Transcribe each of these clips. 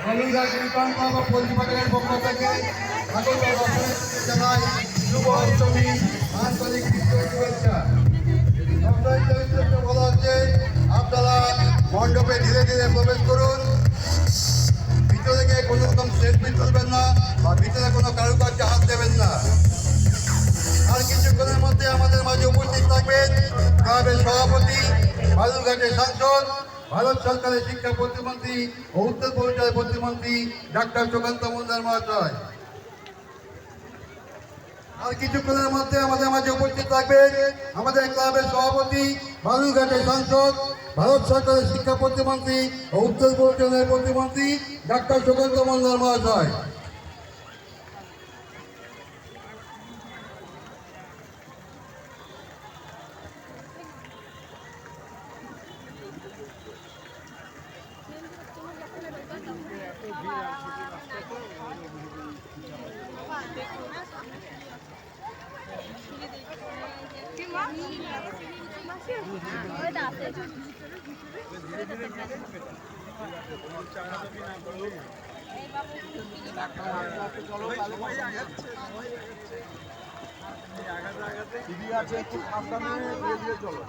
Balurghat U turn club ও পল্লীপাঠকের পক্ষ থেকে স্বাগত জানাই শুভ অষ্টমী আন্তরিক শুভেচ্ছা। বলা হচ্ছে আপনারা মণ্ডপে ধীরে ধীরে প্রবেশ করুন। ভিতরে গিয়ে কোনো রকম সেলফি তুলবেন না বা ভিতরে কোনো কারুকার্য হাত দেবেন না। আর কিছুক্ষণের মধ্যে আমাদের মাঝে উপস্থিত থাকবেন ক্লাবের সভাপতি, বালুরঘাটের সাংসদ, ভারত সরকারের শিক্ষা প্রতিমন্ত্রী ও উত্তর পূর্বাঞ্চলের প্রতিমন্ত্রী ডাক্তার সুকান্ত মজুমদার মহাশয়। আর কিছুক্ষণের মধ্যে আমাদের মাঝে উপস্থিত থাকবেন আমাদের ক্লাবের সভাপতি, বালুরঘাটের সাংসদ, ভারত সরকারের শিক্ষা প্রতিমন্ত্রী ও উত্তর পূর্বাঞ্চলের প্রতিমন্ত্রী ডাক্তার সুকান্ত মজুমদার মহাশয়। একটু সাবধানে ধীরে ধীরে চলো।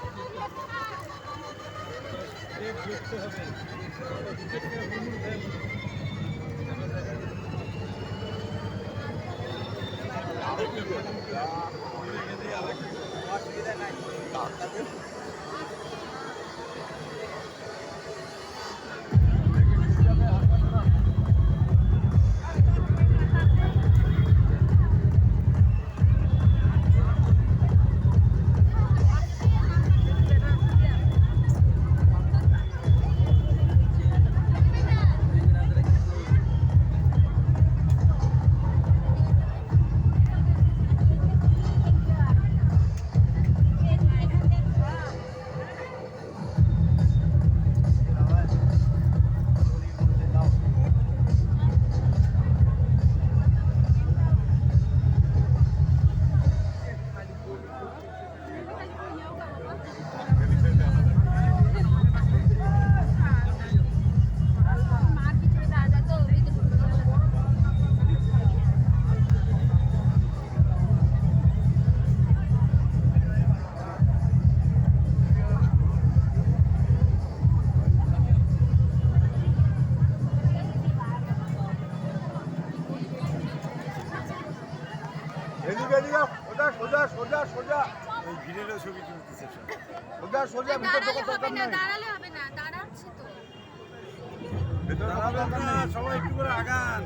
সবাই একটু করে আগান।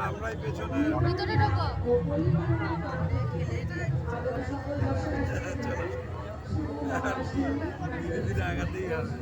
আমরাই পেছনে ধীরে ধীরে আগাতেই হবে।